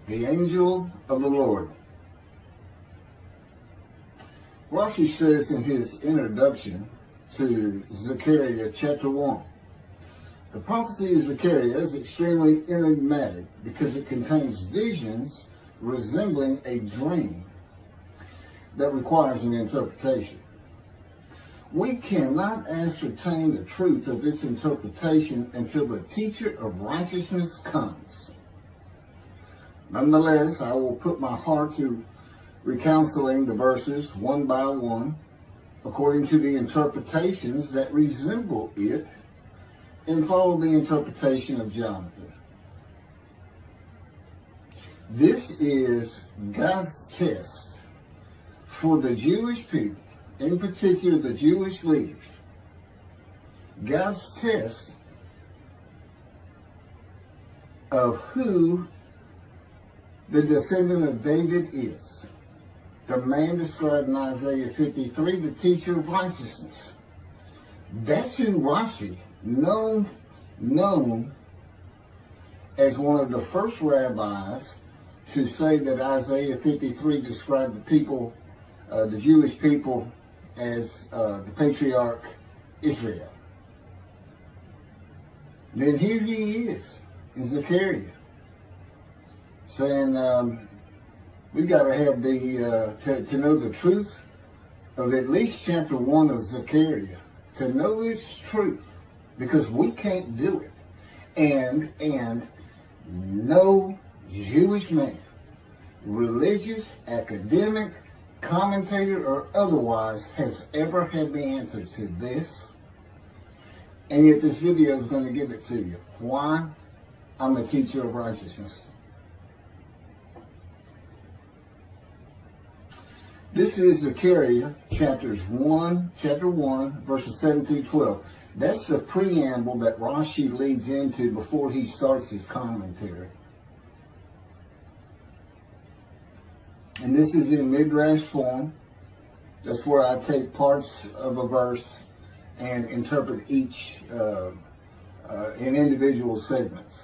The angel of the Lord. Rashi says in his introduction to Zechariah chapter 1, the prophecy of Zechariah is extremely enigmatic because it contains visions resembling a dream that requires an interpretation. We cannot ascertain the truth of this interpretation until the teacher of righteousness comes. Nonetheless, I will put my heart to recounseling the verses one by one, according to the interpretations that resemble it, and follow the interpretation of Jonathan. This is God's test for the Jewish people, in particular the Jewish leaders. God's test of who the descendant of David is. The man described in Isaiah 53, the teacher of righteousness. That's who Rashi, known as one of the first rabbis to say that Isaiah 53 described the people, the Jewish people, as the patriarch Israel. Then here he is in Zechariah, saying we got to have to know the truth of at least chapter 1 of Zechariah, to know its truth, because we can't do it. And no Jewish man, religious, academic, commentator, or otherwise, has ever had the answer to this. And yet this video is going to give it to you. Why? I'm a teacher of righteousness. This is Zechariah chapter 1, verses 7 through 12. That's the preamble that Rashi leads into before he starts his commentary. And this is in midrash form. That's where I take parts of a verse and interpret each in individual segments.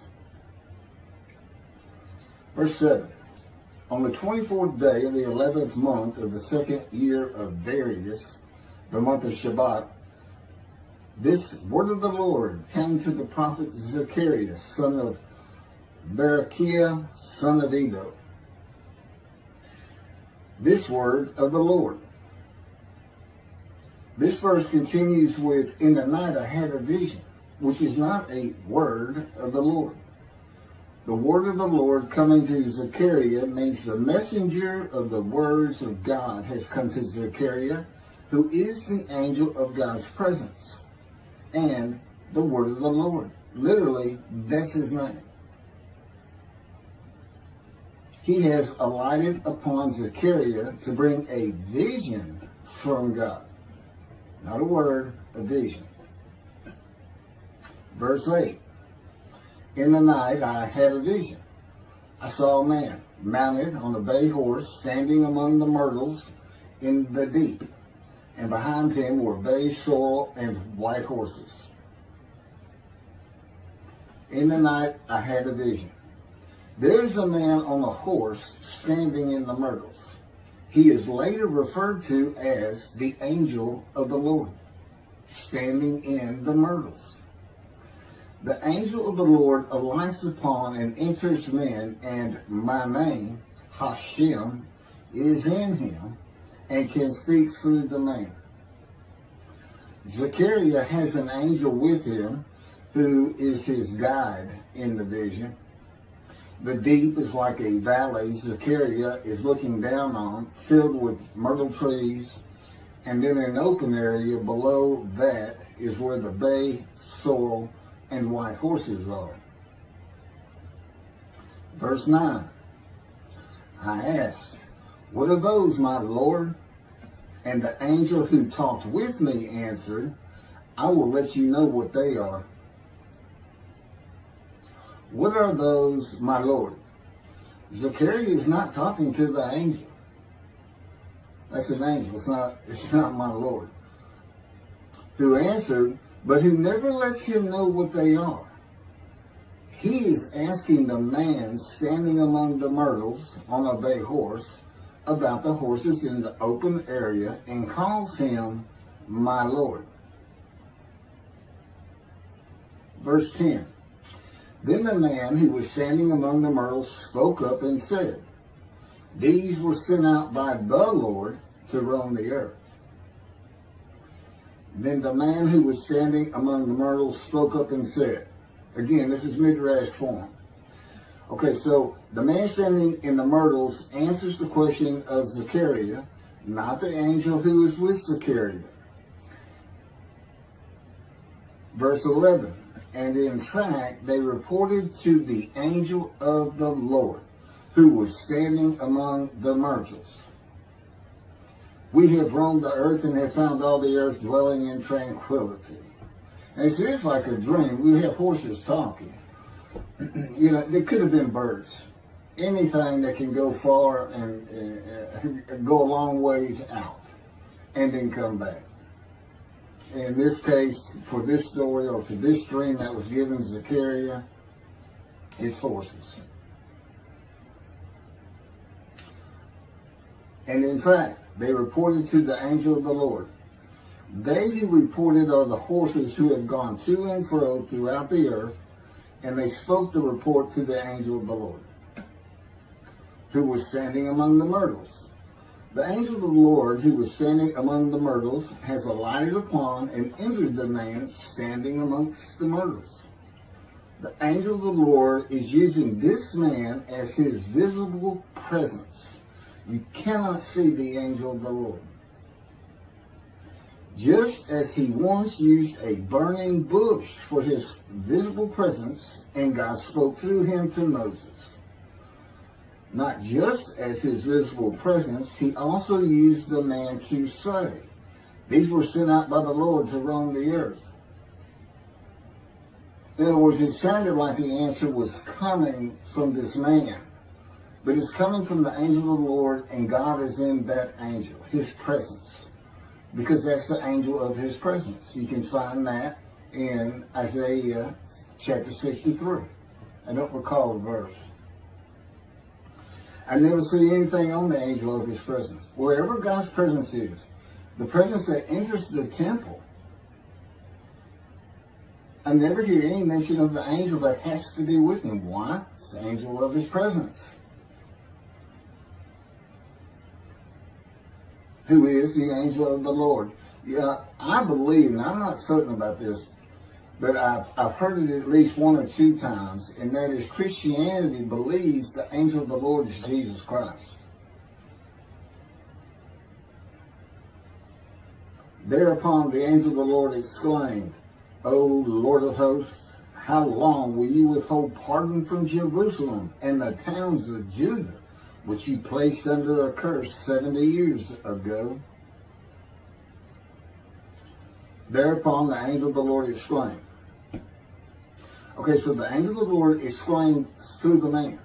Verse 7. On the 24th day of the 11th month of the second year of Darius, the month of Shabbat, this word of the Lord came to the prophet Zechariah, son of Berechiah, son of Edo. This word of the Lord. This verse continues with, in the night I had a vision, which is not a word of the Lord. The word of the Lord coming to Zechariah means the messenger of the words of God has come to Zechariah, who is the angel of God's presence, and the word of the Lord. Literally, that's his name. He has alighted upon Zechariah to bring a vision from God. Not a word, a vision. Verse 8. In the night I had a vision. I saw a man mounted on a bay horse standing among the myrtles in the deep, and behind him were bay, sorrel, and white horses. In the night I had a vision. There's a man on a horse standing in the myrtles. He is later referred to as the angel of the Lord, standing in the myrtles. The angel of the Lord alights upon and enters men, and my name, Hashem, is in him and can speak through the man. Zechariah has an angel with him who is his guide in the vision. The deep is like a valley Zechariah is looking down on, filled with myrtle trees, and then an open area below that is where the bay, sorrel, and white horses are. Verse 9. I asked, what are those, my Lord? And the angel who talked with me answered, I will let you know what they are. What are those, my Lord? Zechariah is not talking to the angel. That's an angel. It's not my Lord. Who answered, but who never lets him know what they are. he is asking the man standing among the myrtles on a bay horse about the horses in the open area and calls him my Lord. Verse 10. Then the man who was standing among the myrtles spoke up and said, these were sent out by the Lord to roam the earth. Then the man who was standing among the myrtles spoke up and said, again, this is midrash form. Okay, so the man standing in the myrtles answers the question of Zechariah, not the angel who is with Zechariah. Verse 11, and in fact, they reported to the angel of the Lord, who was standing among the myrtles. We have roamed the earth and have found all the earth dwelling in tranquility. And it's like a dream. We have horses talking. You know, they could have been birds. Anything that can go far and go a long ways out and then come back. In this case, for this story or for this dream that was given Zechariah, it's horses. And in fact, they reported to the angel of the Lord. They who reported are the horses who have gone to and fro throughout the earth, and they spoke the report to the angel of the Lord, who was standing among the myrtles. The angel of the Lord, who was standing among the myrtles, has alighted upon and entered the man standing amongst the myrtles. The angel of the Lord is using this man as his visible presence. You cannot see the angel of the Lord. Just as he once used a burning bush for his visible presence, and God spoke through him to Moses. Not just as his visible presence, he also used the man to say, these were sent out by the Lord to roam the earth. In other words, it sounded like the answer was coming from this man. But it's coming from the angel of the Lord, and God is in that angel, his presence. Because that's the angel of his presence. You can find that in Isaiah chapter 63. I don't recall the verse. I never see anything on the angel of his presence. Wherever God's presence is, the presence that enters the temple, I never hear any mention of the angel that has to be with him. Why? It's the angel of his presence, who is the angel of the Lord. Yeah, I believe, and I'm not certain about this, but I've heard it at least one or two times, and that is Christianity believes the angel of the Lord is Jesus Christ. Thereupon the angel of the Lord exclaimed, O Lord of hosts, how long will you withhold pardon from Jerusalem and the towns of Judah, which you placed under a curse 70 years ago? Thereupon the angel of the Lord exclaimed. Okay, so the angel of the Lord exclaimed through the man.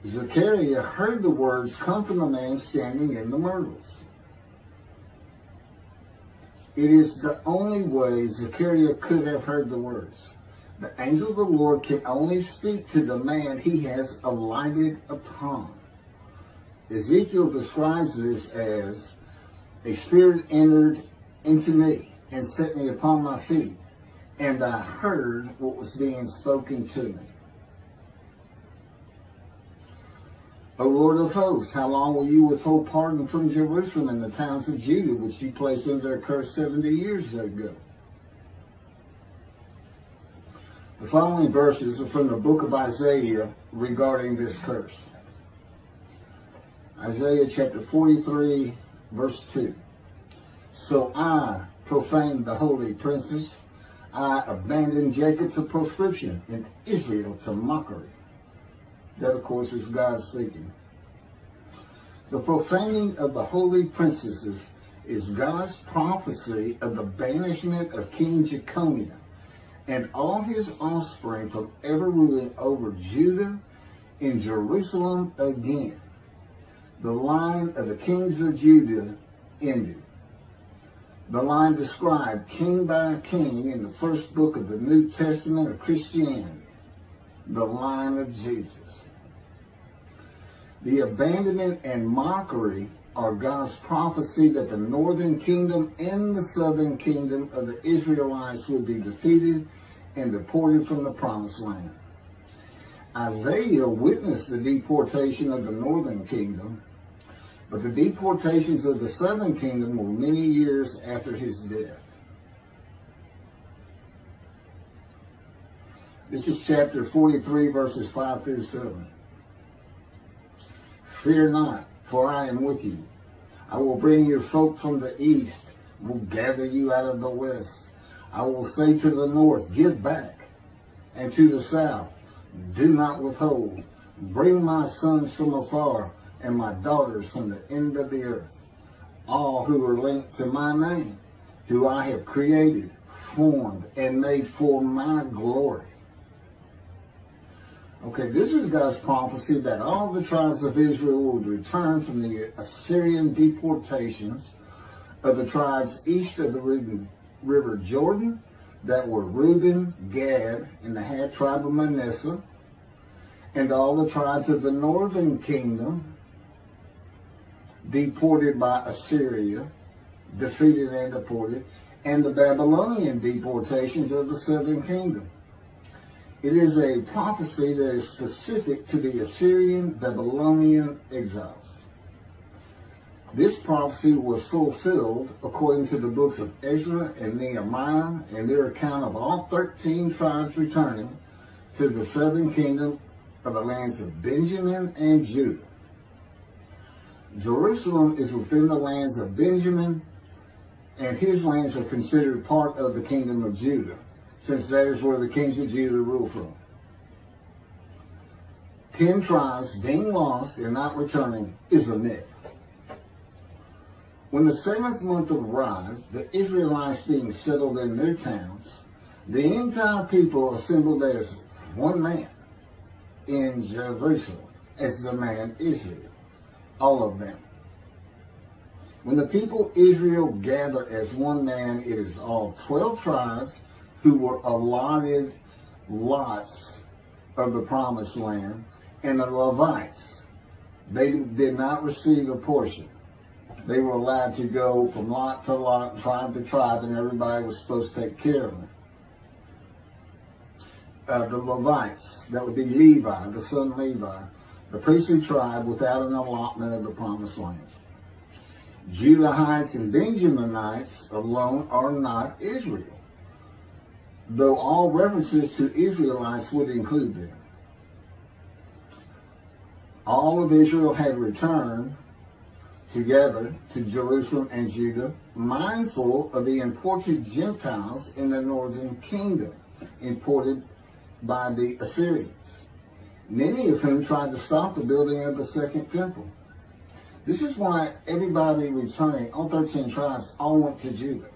Zechariah heard the words come from the man standing in the myrtles. It is the only way Zechariah could have heard the words. The angel of the Lord can only speak to the man he has alighted upon. Ezekiel describes this as, a spirit entered into me and set me upon my feet, and I heard what was being spoken to me. O Lord of hosts, how long will you withhold pardon from Jerusalem and the towns of Judah, which you placed under a curse 70 years ago? The following verses are from the book of Isaiah regarding this curse. Isaiah chapter 43, verse 2. So I profaned the holy princes. I abandoned Jacob to proscription and Israel to mockery. That, of course, is God speaking. The profaning of the holy princesses is God's prophecy of the banishment of King Jeconiah and all his offspring from ever ruling over Judah and Jerusalem again. The line of the kings of Judah ended. The line described king by king in the first book of the New Testament of Christianity. the line of Jesus. The abandonment and mockery are God's prophecy that the northern kingdom and the southern kingdom of the Israelites will be defeated and deported from the promised land. Isaiah witnessed the deportation of the northern kingdom, but the deportations of the southern kingdom were many years after his death. This is chapter 43, verses 5 through 7. Fear not, for I am with you. I will bring your folk from the east, will gather you out of the west. I will say to the north, give back, and to the south, do not withhold. Bring my sons from afar, and my daughters from the end of the earth. All who are linked to my name, who I have created, formed, and made for my glory. Okay, this is God's prophecy that all the tribes of Israel would return from the Assyrian deportations of the tribes east of the river Jordan, that were Reuben, Gad, and the half tribe of Manasseh, and all the tribes of the northern kingdom deported by Assyria, defeated and deported, and the Babylonian deportations of the southern kingdom. It is a prophecy that is specific to the Assyrian Babylonian exiles. This prophecy was fulfilled according to the books of Ezra and Nehemiah and their account of all 13 tribes returning to the southern kingdom of the lands of Benjamin and Judah. Jerusalem is within the lands of Benjamin, and his lands are considered part of the kingdom of Judah, since that is where the kings of Judah rule from. 10 tribes being lost and not returning is a myth. When the 7th month arrived, the Israelites being settled in their towns, the entire people assembled as one man in Jerusalem, as the man Israel, all of them. When the people Israel gather as one man, it is all 12 tribes who were allotted lots of the promised land, and the Levites, they did not receive a portion. They were allowed to go from lot to lot, tribe to tribe, and everybody was supposed to take care of them. The Levites, that would be Levi, the son of Levi, the priestly tribe without an allotment of the promised lands. Judahites and Benjaminites alone are not Israel, though all references to Israelites would include them. All of Israel had returned together to Jerusalem and Judah, mindful of the imported Gentiles in the northern kingdom, imported by the Assyrians, many of whom tried to stop the building of the second temple. This is why everybody returning, all 13 tribes, all went to Judah.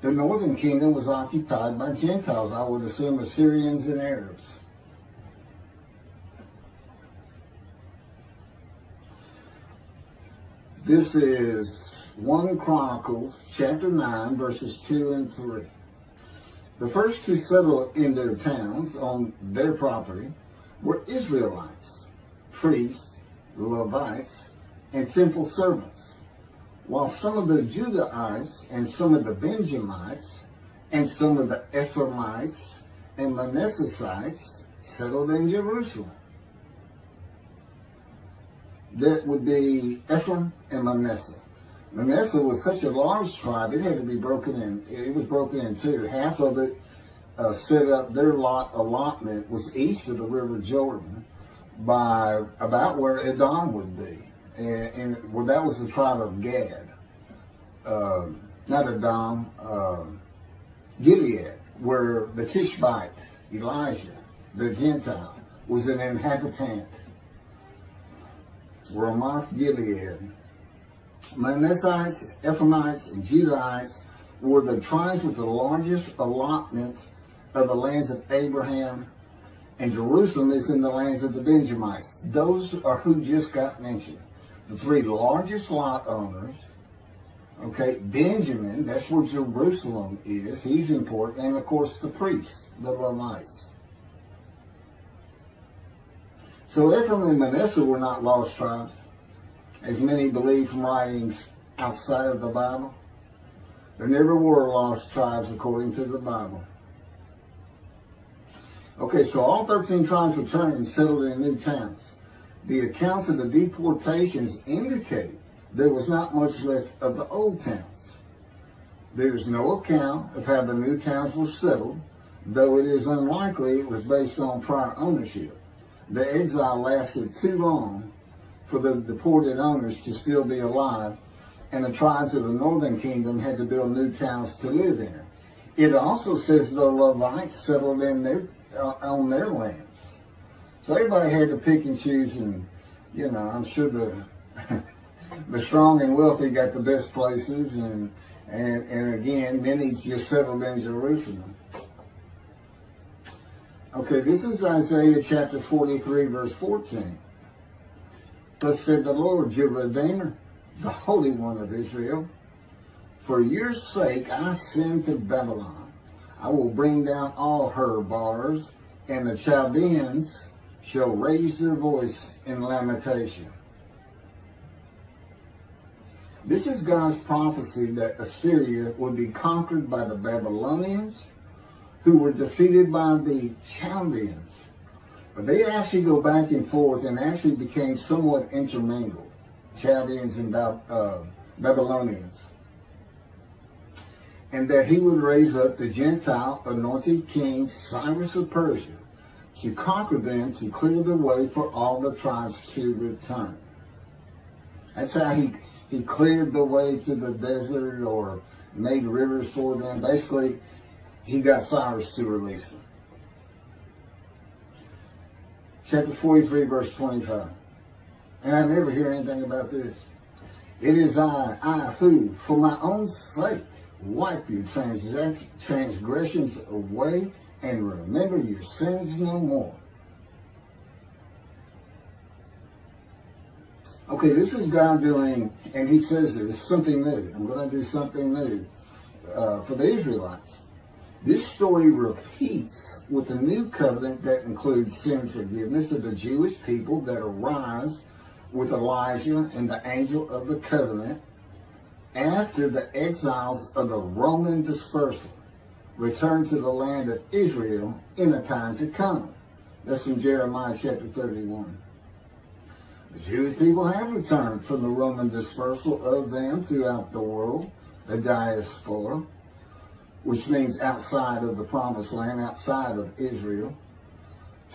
The northern kingdom was occupied by Gentiles, I would assume Assyrians and Arabs. This is 1 Chronicles chapter 9, verses 2 and 3. The first to settle in their towns on their property were Israelites, priests, Levites, and temple servants, while some of the Judahites and some of the Benjamites and some of the Ephraimites and Manassesites settled in Jerusalem. That would be Ephraim and Manasseh. Manasseh was such a large tribe, it had to be broken in. It was broken in two. Half of it set up, their allotment was east of the river Jordan by about where Edom would be. And well, that was the tribe of Gad. Not Edom, Gilead, where the Tishbite, Elijah, the Gentile, was an inhabitant. Ramoth Gilead. Manassites, Ephraimites, and Judahites were the tribes with the largest allotment of the lands of Abraham, and Jerusalem is in the lands of the Benjamites. Those are who just got mentioned. The 3 largest lot owners. Okay, Benjamin, that's where Jerusalem is. He's important. And of course the priests, the Levites. So Ephraim and Manasseh were not lost tribes, as many believe from writings outside of the Bible. There never were lost tribes according to the Bible. Okay, so all 13 tribes returned and settled in new towns. The accounts of the deportations indicate there was not much left of the old towns. There is no account of how the new towns were settled, though it is unlikely it was based on prior ownership. The exile lasted too long for the deported owners to still be alive, and the tribes of the northern kingdom had to build new towns to live in. It also says the Levites settled in on their lands. So everybody had to pick and choose, and I'm sure the strong and wealthy got the best places, and again, many just settled in Jerusalem. Okay, this is Isaiah chapter 43, verse 14. Thus said the Lord, your Redeemer, the Holy One of Israel, for your sake I send to Babylon. I will bring down all her bars, and the Chaldeans shall raise their voice in lamentation. This is God's prophecy that Assyria would be conquered by the Babylonians, who were defeated by the Chaldeans. But they actually go back and forth and actually became somewhat intermingled, Chaldeans and Babylonians. And that he would raise up the Gentile anointed king Cyrus of Persia to conquer them, to clear the way for all the tribes to return. That's how he cleared the way to the desert, or made rivers for them. Basically, he got Cyrus to release them. Chapter 43, verse 25. And I never hear anything about this. It is I who, for my own sake, wipe your transgressions away and remember your sins no more. Okay, this is God doing, and he says there's something new. I'm going to do something new for the Israelites. This story repeats with the new covenant that includes sin forgiveness of the Jewish people that arise with Elijah and the angel of the covenant after the exiles of the Roman dispersal return to the land of Israel in a time to come. That's in Jeremiah chapter 31. The Jewish people have returned from the Roman dispersal of them throughout the world, the diaspora, which means outside of the promised land, outside of Israel,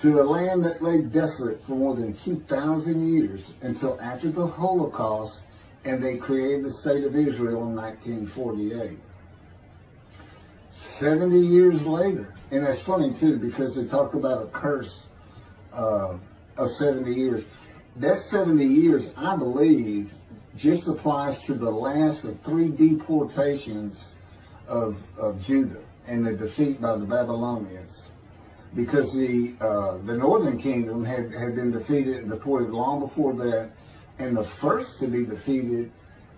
to a land that lay desolate for more than 2,000 years until after the Holocaust, and they created the state of Israel in 1948. 70 years later, and that's funny too, because they talk about a curse of 70 years. That 70 years, I believe, just applies to the last of 3 deportations of Judah and the defeat by the Babylonians, because the northern kingdom had been defeated and deported long before that, and the first to be defeated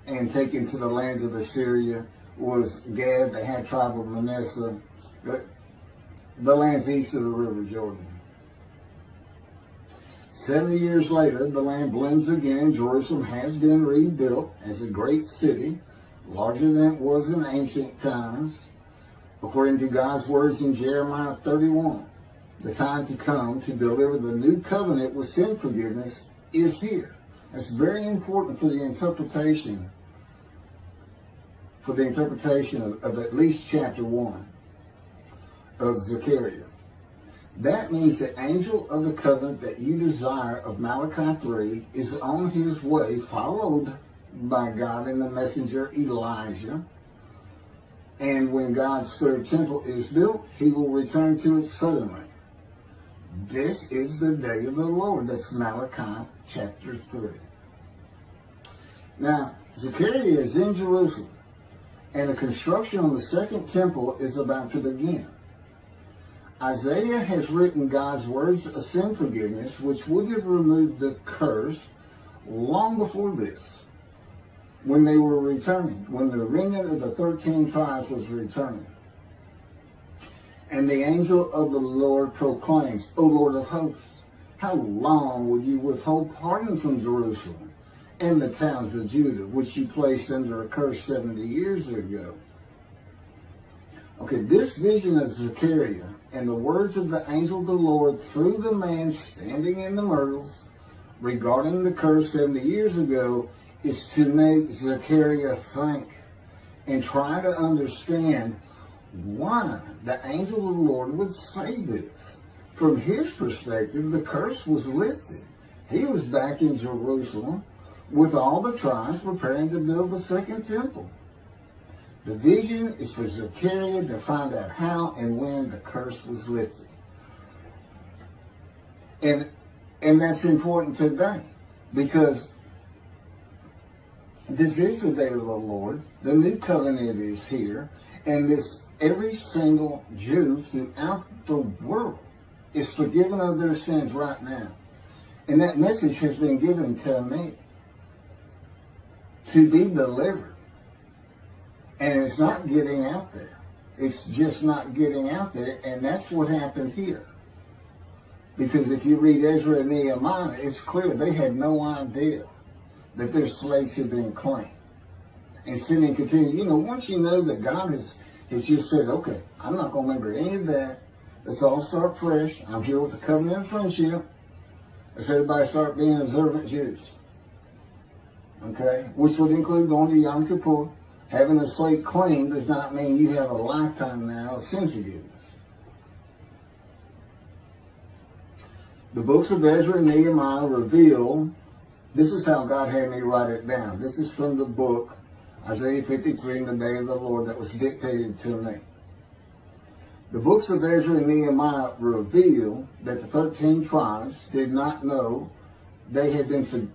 and taken to the lands of Assyria was Gad, the half tribe of Manasseh, the lands east of the river Jordan. 70 years later, the land blooms again. Jerusalem has been rebuilt as a great city, larger than it was in ancient times. According to God's words in Jeremiah 31, the time to come to deliver the new covenant with sin forgiveness is here. That's very important for the interpretation of at least chapter 1 of Zechariah. That means the angel of the covenant that you desire of Malachi 3 is on his way, followed by God and the messenger Elijah. And when God's third temple is built, he will return to it suddenly. This is the day of the Lord. That's Malachi chapter 3. Now, Zechariah is in Jerusalem, and the construction on the second temple is about to begin. Isaiah has written God's words of sin forgiveness, which would have removed the curse long before this, when they were returning, when the remnant of the 13 tribes was returning. And the angel of the Lord proclaims, O Lord of hosts, How long will you withhold pardon from Jerusalem and the towns of Judah, which you placed under a curse 70 years ago? Okay, this vision of Zechariah and the words of the angel of the Lord through the man standing in the myrtles regarding the curse 70 years ago is to make Zechariah think and try to understand why the angel of the Lord would say this. From his perspective, the curse was lifted. He was back in Jerusalem with all the tribes preparing to build the second temple. The vision is for Zechariah to find out how and when the curse was lifted. And that's important today, because this is the day of the Lord. The new covenant is here, and every single Jew throughout the world is forgiven of their sins right now. And that message has been given to me to be delivered. And it's not getting out there. It's just not getting out there. And that's what happened here. Because if you read Ezra and Nehemiah, it's clear they had no idea that their slaves had been claimed. And sin and continue. Once you know that God has just said, okay, I'm not going to remember any of that. Let's all start fresh. I'm here with the covenant of friendship. Let's everybody start being observant Jews. Okay? Which would include going to Yom Kippur. Having a slate claimed does not mean you have a lifetime now of sin forgiveness. The books of Ezra and Nehemiah reveal, this is how God had me write it down. This is from the book, Isaiah 53, in the day of the Lord, that was dictated to me. The books of Ezra and Nehemiah reveal that the 13 tribes did not know they had been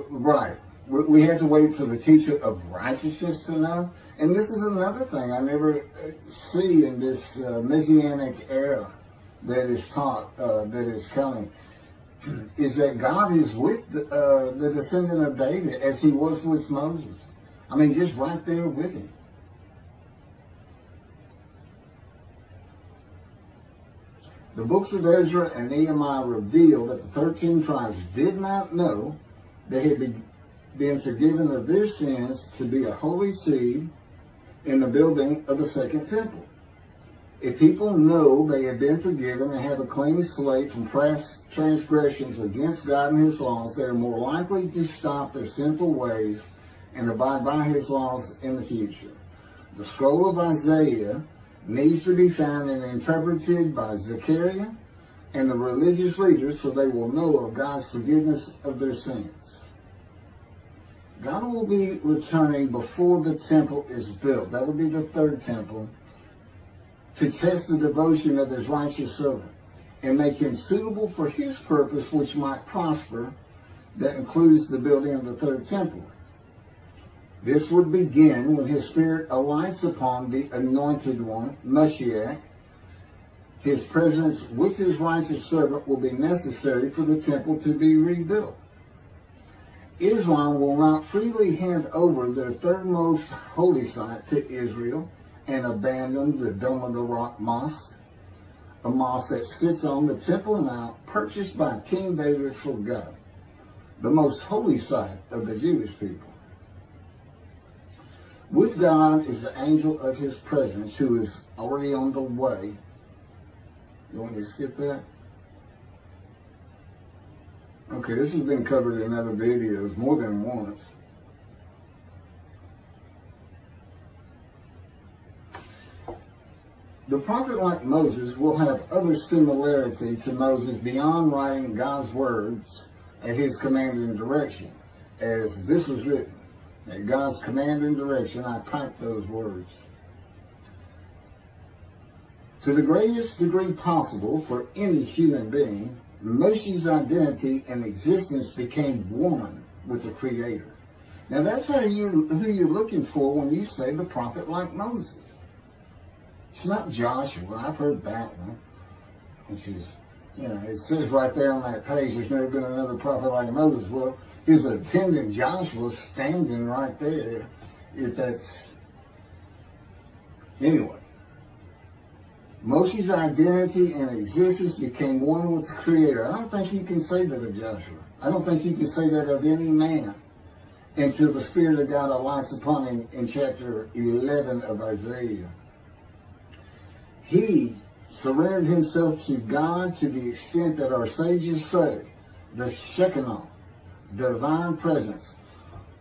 right. We had to wait for the teacher of righteousness to know. And this is another thing I never see in this Messianic era that is taught, that is coming, is that God is with the descendant of David as he was with Moses. I mean, just right there with him. The books of Ezra and Nehemiah reveal that the 13 tribes did not know they had been forgiven of their sins to be a holy seed in the building of the second temple. If people know they have been forgiven and have a clean slate from past transgressions against God and his laws, they are more likely to stop their sinful ways and abide by his laws in the future. The scroll of Isaiah needs to be found and interpreted by Zechariah and the religious leaders so they will know of God's forgiveness of their sins. God will be returning before the temple is built. That will be the third temple, to test the devotion of his righteous servant and make him suitable for his purpose, which might prosper. That includes the building of the third temple. This would begin when his spirit alights upon the anointed one, Moshiach. His presence with his righteous servant will be necessary for the temple to be rebuilt. Islam will not freely hand over their third most holy site to Israel and abandon the Dome of the Rock Mosque, a mosque that sits on the Temple Mount purchased by King David for God, the most holy site of the Jewish people. With God is the angel of his presence who is already on the way. You want me to skip that? Okay, this has been covered in other videos more than once. The prophet like Moses will have other similarity to Moses beyond writing God's words at his command and direction. As this was written, at God's command and direction, I typed those words. To the greatest degree possible for any human being, Moshe's identity and existence became one with the Creator. Now that's who you're looking for when you say the prophet like Moses. It's not Joshua. I've heard that one. Which is, it says right there on that page, there's never been another prophet like Moses. Well, his attendant Joshua standing right there. If that's... Anyway. Moshe's identity and existence became one with the Creator. I don't think you can say that of Joshua. I don't think you can say that of any man until the Spirit of God alights upon him in chapter 11 of Isaiah. He surrendered himself to God to the extent that our sages say the Shekinah, divine presence,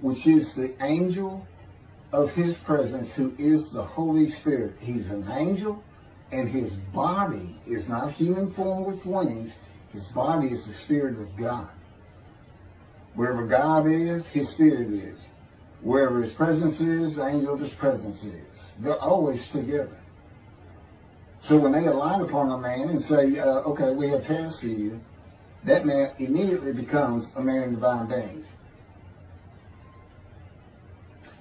which is the angel of his presence, who is the Holy Spirit. He's an angel, and his body is not human form with wings. His body is the Spirit of God. Wherever God is, his Spirit is. Wherever his presence is, the angel of his presence is. They're always together. So when they alight upon a man and say, okay, we have tasks for you, that man immediately becomes a man in divine beings.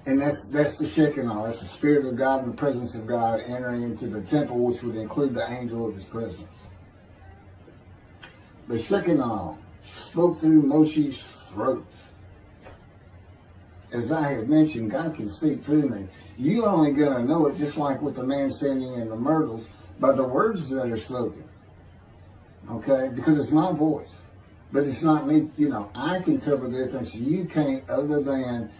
And that's the Shekinah. That's the Spirit of God and the presence of God entering into the temple, which would include the angel of his presence. The Shekinah spoke through Moshe's throat. As I have mentioned, God can speak through me. You're only going to know it, just like with the man standing in the myrtles, by the words that are spoken. Okay? Because it's my voice. But it's not me. I can tell the difference. You can't, other than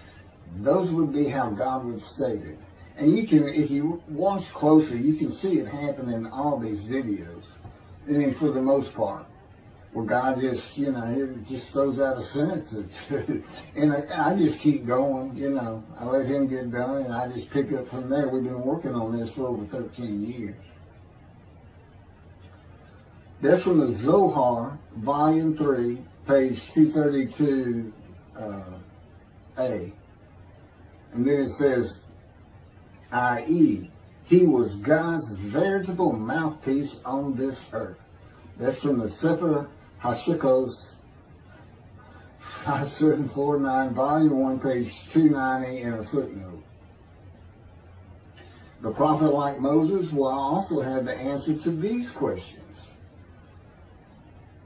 those would be how God would state it. And you can, if you watch closer, you can see it happen in all these videos. I mean, for the most part. Where God just, he just throws out a sentence or two. And I just keep going, I let him get done, and I just pick up from there. We've been working on this for over 13 years. That's from the Zohar, Volume 3, page 232A. And then it says, i.e., he was God's veritable mouthpiece on this earth. That's from the Sefer Hashikos, 5749, Volume 1, page 290, and a footnote. The prophet, like Moses, will also have the answer to these questions.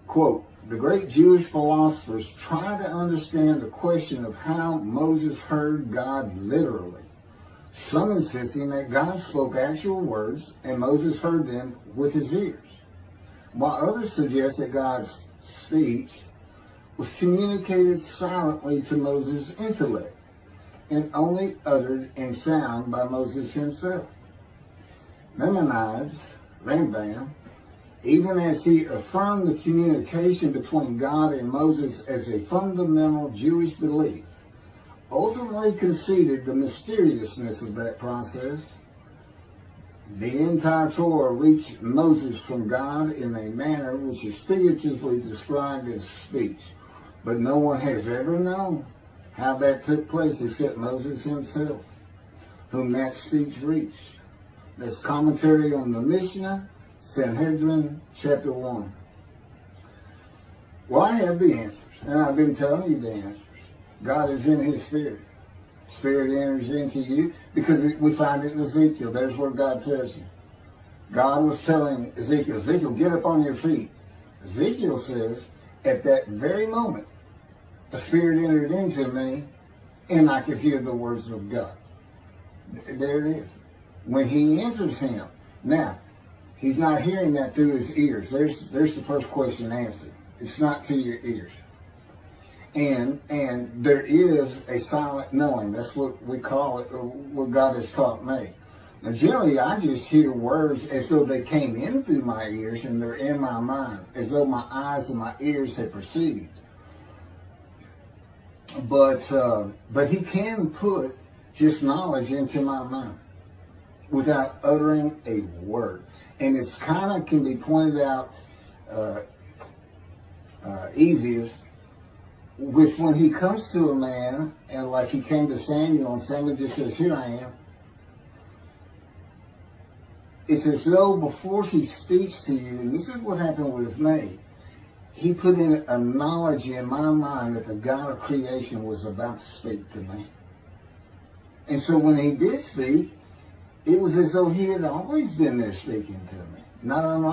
Quote, the great Jewish philosophers try to understand the question of how Moses heard God literally. Some insisting that God spoke actual words and Moses heard them with his ears, while others suggest that God's speech was communicated silently to Moses' intellect and only uttered in sound by Moses himself. Maimonides, Rambam, even as he affirmed the communication between God and Moses as a fundamental Jewish belief, ultimately conceded the mysteriousness of that process. The entire Torah reached Moses from God in a manner which is figuratively described as speech, but no one has ever known how that took place except Moses himself, whom that speech reached. That's commentary on the Mishnah, Sanhedrin, chapter 1. Well, I have the answers, and I've been telling you the answers. God is in his Spirit. Spirit enters into you, because we find it in Ezekiel. There's where God tells you. God was telling Ezekiel, get up on your feet. Ezekiel says, at that very moment, the Spirit entered into me, and I could hear the words of God. There it is. When he enters him. Now, he's not hearing that through his ears. There's the first question answered. It's not to your ears. And there is a silent knowing. That's what we call it, or what God has taught me. Now, generally, I just hear words as though they came in through my ears and they're in my mind, as though my eyes and my ears had perceived. But he can put just knowledge into my mind without uttering a word. And it's kind of can be pointed out easiest with when he comes to a man, and like he came to Samuel, and Samuel just says, here I am. It's as though before he speaks to you, and this is what happened with me, he put in a knowledge in my mind that the God of creation was about to speak to me. And so when he did speak, it was as though he had always been there speaking to me. Not